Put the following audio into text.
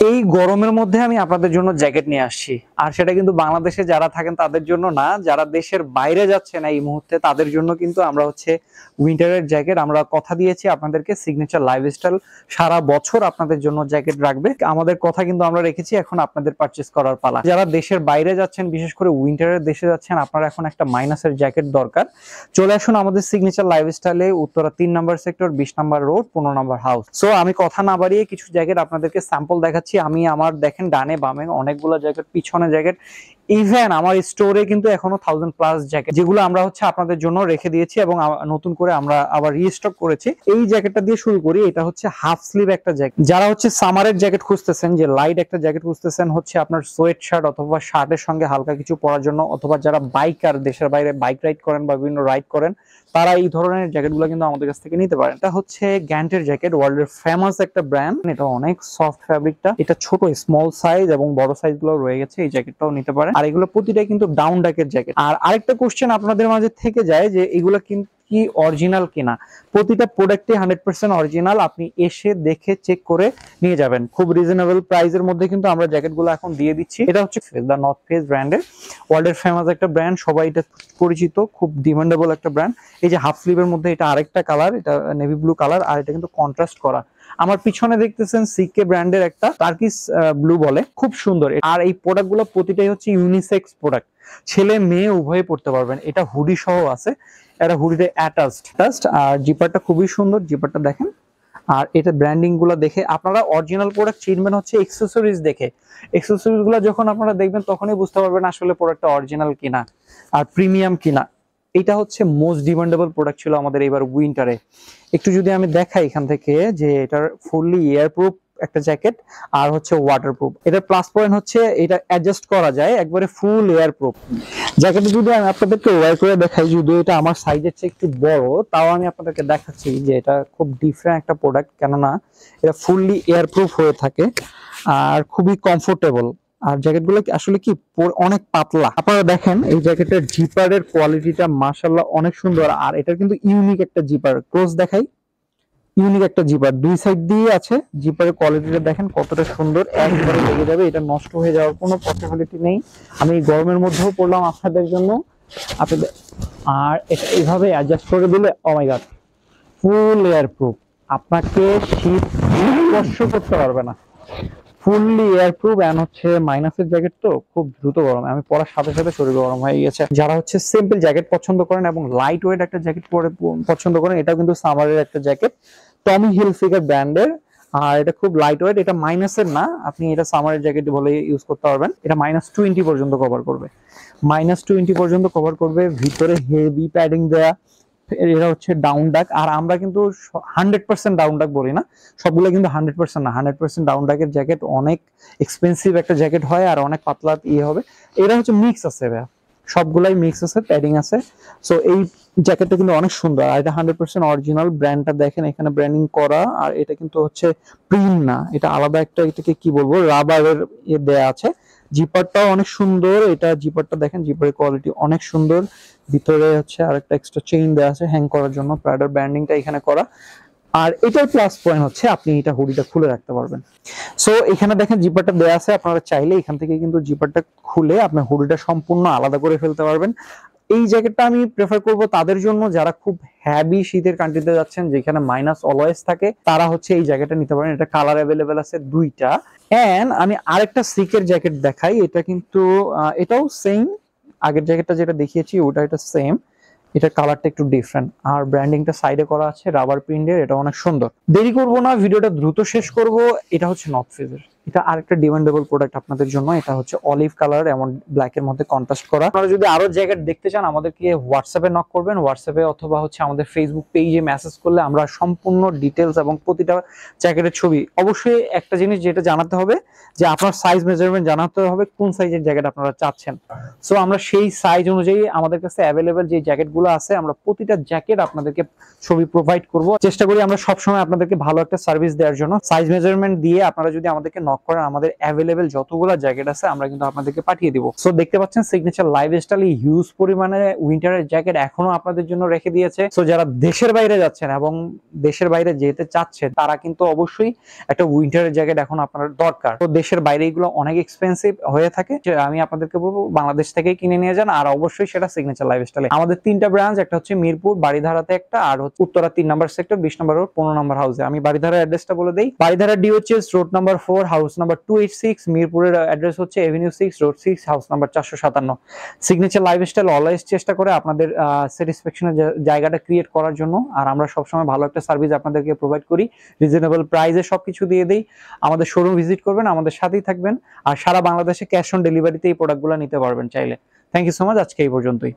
এই গরমের মধ্যে আমি আপনাদের জন্য জ্যাকেট নিয়ে আসছি, আর সেটা কিন্তু বাংলাদেশে যারা থাকেন তাদের জন্য না, যারা দেশের বাইরে যাচ্ছেন এই মুহূর্তে তাদের জন্য কিন্তু আমরা হচ্ছে উইন্টারের জ্যাকেট আমরা কথা দিয়েছি আপনাদেরকে। সিগনেচার লাইফস্টাইল সারা বছর আপনাদের জন্য জ্যাকেট রাখবে, আমাদের কথা কিন্তু আমরা রেখেছি। এখন আপনাদের পারচেজ করার পালা। যারা দেশের বাইরে যাচ্ছেন, বিশেষ করে উইন্টারের দেশে যাচ্ছেন, আপনারা এখন একটা মাইনাসের জ্যাকেট দরকার, চলে আসুন আমাদের সিগনেচার লাইফস্টাইলে, উত্তরা 3 নম্বর সেক্টর, 20 নম্বর রোড, 15 নম্বর হাউস। সো আমি কথা না বাড়িয়ে কিছু জ্যাকেট আপনাদেরকে স্যাম্পল দেখাচ্ছি। আমি আমার দেখেন ডানে বামে অনেকগুলো জ্যাকেট, পিছনে জ্যাকেট, ইভেন আমার স্টোরে কিন্তু এখনো 1000+ জ্যাকেট, যেগুলো আমরা হচ্ছে আপনাদের জন্য রেখে দিয়েছি এবং নতুন করে আমরা আবার রিস্টক করেছি। এই জ্যাকেটটা দিয়ে শুরু করি। এটা হচ্ছে হাফ স্লিভ একটা জ্যাকেট। যারা হচ্ছে সামারের জ্যাকেট খুঁজতেছেন, যে লাইট একটা জ্যাকেট খুঁজতেছেন, হচ্ছে আপনার সোয়েট শার্ট অথবা শার্টের সঙ্গে হালকা কিছু পরার জন্য, অথবা যারা বাইকার, দেশের বাইরে বাইক রাইড করেন বা বিভিন্ন রাইড করেন, তারা এই ধরনের জ্যাকেটগুলো কিন্তু আমাদের কাছ থেকে নিতে পারেন। এটা হচ্ছে গ্যান্টের জ্যাকেট, ওয়ার্ল্ডের ফেমাস একটা ব্র্যান্ড। এটা অনেক সফট ফ্যাব্রিকটা, এটা ছোট স্মল সাইজ এবং বড় সাইজ গুলো রয়ে গেছে, এই জ্যাকেটটাও নিতে পারেন। আর এগুলো প্রতিটাই কিন্তু ডাউন ডাকের জ্যাকেট। আর আরেকটা কোশ্চেন আপনাদের মাঝে থেকে যায় যে এগুলো কিন্তু কি অরিজিনাল কিনা। প্রতিটা প্রোডাক্টই 100% অরিজিনাল, আপনি এসে দেখে চেক করে নিয়ে যাবেন। খুব রিজনেবল প্রাইসের মধ্যে কিন্তু আমরা জ্যাকেটগুলো এখন দিয়ে দিচ্ছি। এটা হচ্ছে দ্য নর্থ ফেস ব্র্যান্ডের, ওয়ার্ল্ডের ফেমাস একটা ব্র্যান্ড, সবাই এটা পরিচিত, খুব ডিমান্ডেবল একটা ব্র্যান্ড। এই যে হাফ স্লিভের মধ্যে এটা আরেকটা কালার, এটা নেভি ব্লু কালার, আর এটা কিন্তু কন্ট্রাস্ট করা। আমার পিছনে দেখতেছেন সিকে ব্র্যান্ডের একটা টার্কিশ ব্লু বলে, খুব সুন্দর। আর এই প্রোডাক্টগুলো প্রতিটাই হচ্ছে ইউনিসেক্স প্রোডাক্ট, ছেলে মেয়ে উভয়ে পড়তে পারবেন। এটা হুডি সহ আছে, এটা হুডিতে অ্যাটাচড। আর জিপারটা খুবই সুন্দর, জিপারটা দেখেন। আর এটা ব্র্যান্ডিং গুলো দেখে আপনারা অরিজিনাল প্রোডাক্ট চিনবেন হচ্ছে এক্সেসরিজ দেখে। এক্সেসরিজ গুলো যখন আপনারা দেখবেন তখনই বুঝতে পারবেন আসলে প্রোডাক্টটা অরিজিনাল কিনা আর প্রিমিয়াম কিনা। এটা হচ্ছে মোস্ট ডিমান্ডেবল প্রোডাক্ট ছিল আমাদের এবার উইন্টারে। একটু যদি আমি দেখাই এখান থেকে, যে এটার ফুললি এয়ারপ্রুফ একটা জ্যাকেট আর হচ্ছে ওয়াটারপ্রুফ। এটার প্লাস পয়েন্ট হচ্ছে এটা অ্যাডজাস্ট করা যায়, একবারে ফুল এয়ারপ্রুফ জ্যাকেটে। যদি আমি আপনাদেরকে ওয়ার করে দেখাই, যদিও এটা আমার সাইজের চেয়ে একটু বড়, তাও আমি আপনাদেরকে দেখাচ্ছি যে এটা খুব ডিফারেন্ট একটা প্রোডাক্ট, কেননা এটা ফুললি এয়ারপ্রুফ হয়ে থাকে আর খুবই কমফোর্টেবল। আর জ্যাকেটগুলো আসলে কি অনেক পাতলা। আপনারা দেখেন এই জ্যাকেটের জিপারের কোয়ালিটিটা মাশাআল্লাহ অনেক সুন্দর। আর এটা কিন্তু ইউনিক একটা জিপার, ক্লোজ দেখাই, ইউনিক একটা জিপার, দুই সাইড দিয়ে আছে। জিপারের কোয়ালিটিটা দেখেন কতটা সুন্দর, একবারে লেগে যাবে, এটা নষ্ট হয়ে যাওয়ার কোনো পসিবিলিটি নেই। আমি গরমের মধ্যেও পড়লাম আপনাদের জন্য, আপনাদের। আর এটা এইভাবে অ্যাডজাস্ট করে দিলে, ও মাই গড, ফুল এয়ারপ্রুফ, আপনাকে শীত স্পর্শ করতে পারবে না। ফুললি এয়ারপ্রুফ এন্ড হচ্ছে মাইনাসের জ্যাকেট, তো খুব দ্রুত গরম, আমি পরার সাথে সাথে শরীর গরম হয়ে গেছে। যারা হচ্ছে সিম্পল জ্যাকেট পছন্দ করেন এবং লাইট ওয়েট একটা জ্যাকেট পরে পছন্দ করেন, এটাও কিন্তু সামারের একটা জ্যাকেট, টমি হিলফিগার ব্র্যান্ডের। আর এটা খুব লাইট ওয়েট, এটা মাইনাসের না, আপনি এটা সামারের জ্যাকেট বলে ইউজ করতে পারবেন। এটা -20 পর্যন্ত কভার করবে, -20 পর্যন্ত কভার করবে। ভিতরে হেভি প্যাডিং দেয়া, এটা হচ্ছে ডাউন ডাক। আর আমরা কিন্তু 100% ডাউন ডাক বলি না, সবগুলো কিন্তু 100% না। 100% ডাউন ডাকের জ্যাকেট অনেক এক্সপেন্সিভ একটা জ্যাকেট হয় আর অনেক পাতলা ইয়ে হবে। এটা হচ্ছে মিক্স আছে, সবগুলাই মিক্স আছে, প্যাডিং আছে। সো এই জ্যাকেটটা কিন্তু অনেক সুন্দর। আর এটা 100% অরিজিনাল, ব্র্যান্ডটা দেখেন এখানে ব্র্যান্ডিং করা। আর এটা কিন্তু হচ্ছে প্রিন্ট না, এটা আলাদা একটা, এটাকে কি বলবো, রাবারের ইয়ে দেয়া আছে। জিপারটাও অনেক সুন্দর, এটা জিপারটা দেখেন, জিপারের কোয়ালিটি অনেক সুন্দর। ভিতরে হচ্ছে আরেকটা এক্সট্রা চেইন দেওয়া আছে হ্যাং করার জন্য, প্রাডার ব্র্যান্ডিংটা এখানে করা। আর এটার প্লাস পয়েন্ট হচ্ছে আপনি এটা হুডিটা খুলে রাখতে পারবেন। সো এখানে দেখেন জিপারটা দেওয়া আছে, আপনারা চাইলে এখান থেকে কিন্তু জিপারটা খুলে আপনি হুডিটা সম্পূর্ণ আলাদা করে ফেলতে পারবেন। এই জ্যাকেটটা আমি প্রেফার করব তাদের জন্য যারা খুব হ্যাভি শীতের কান্ট্রিতে যাচ্ছেন, যেখানে মাইনাস অলওয়েজ থাকে, তারা হচ্ছে এই জ্যাকেটটা নিতে পারেন। এটা কালার অ্যাভেলেবেল আছে দুইটা। এন্ড আমি আরেকটা সিকের জ্যাকেট দেখাই, এটা কিন্তু এটাও সেম, আগের জ্যাকেটটা যেটা দেখিয়েছি ওটা এটা সেম, এটার কালারটা একটু ডিফারেন্ট। আর ব্র্যান্ডিংটা সাইডে করা আছে রাবার প্রিন্টের, এটা অনেক সুন্দর। দেরি করব না, ভিডিওটা দ্রুত শেষ করব। এটা হচ্ছে নর্থ ফেজের, এটা আরেকটা ডিমান্ডেবল প্রোডাক্ট আপনাদের জন্য। এটা হচ্ছে অলিভ কালার এমন ব্ল্যাক এর মধ্যে কন্ট্রাস্ট করা। আপনারা যদি আরো জ্যাকেট দেখতে চান, আমাদেরকে হোয়াটসঅ্যাপে নক করবেন, হোয়াটসঅ্যাপে অথবা হচ্ছে আমাদের ফেসবুক পেজে মেসেজ করলে আমরা সম্পূর্ণ ডিটেলস এবং প্রতিটা জ্যাকেটের ছবি। অবশ্যই একটা জিনিস যেটা জানাতে হবে, যে আপনার সাইজ মেজারমেন্ট জানাতে হবে, কোন সাইজের জ্যাকেট আপনারা চাচ্ছেন। সো আমরা সেই সাইজ অনুযায়ী আমাদের কাছে অ্যাভেলেবেল যে জ্যাকেটগুলো আছে, আমরা প্রতিটা জ্যাকেট আপনাদেরকে ছবি প্রোভাইড করব। চেষ্টা করি আমরা সবসময় আপনাদেরকে ভালো একটা সার্ভিস দেওয়ার জন্য। সাইজ মেজারমেন্ট দিয়ে আপনারা যদি আমাদেরকে নক নক করেন, আমাদের অ্যাভেলেবেল যতগুলো জ্যাকেট আছে আমরা কিন্তু আপনাদেরকে পাঠিয়ে দিব। সো দেখতে পাচ্ছেন সিগনেচার লাইফস্টাইল হিউজ পরিমাণে উইন্টারের জ্যাকেট এখনো আপনাদের জন্য রেখে দিয়েছে। সো যারা দেশের বাইরে যাচ্ছেন এবং দেশের বাইরে যেতে চাচ্ছেন তারা কিন্তু অবশ্যই একটা উইন্টারের জ্যাকেট এখন আপনার দরকার। তো দেশের বাইরে এগুলো অনেক এক্সপেন্সিভ হয়ে থাকে, আমি আপনাদেরকে বলবো বাংলাদেশ থেকেই কিনে নিয়ে যান, আর অবশ্যই সেটা সিগনেচার লাইফস্টাইলে। আমাদের 3টা ব্রাঞ্চ, একটা হচ্ছে মিরপুর বাড়িধারাতে একটা, আর হচ্ছে উত্তরা 3 নম্বর সেক্টর 20 নম্বর রোড 15 নম্বর হাউসে। আমি বাড়িধারার অ্যাড্রেসটা বলে দেই, Baridhara DOHS road number 4 house number 286। মিরপুরের অ্যাড্রেস হচ্ছে Avenue 6 road 6 house number 457। Signature lifestyle always চেষ্টা করে আপনাদের স্যাটিসফ্যাকশনের জায়গাটা ক্রিয়েট করার জন্য, আর আমরা সবসময় ভালো একটা সার্ভিস আপনাদেরকে প্রোভাইড করি, রিজনেবল প্রাইসে সবকিছু দিয়ে দেই। আমাদের শোরুম ভিজিট করবেন, আমাদের সাথেই থাকবেন, আর সারা বাংলাদেশে ক্যাশ অন ডেলিভারিতে এই প্রোডাক্টগুলো নিতে পারবেন চাইলে। থ্যাংক ইউ সো মাচ, আজকে এই পর্যন্তই।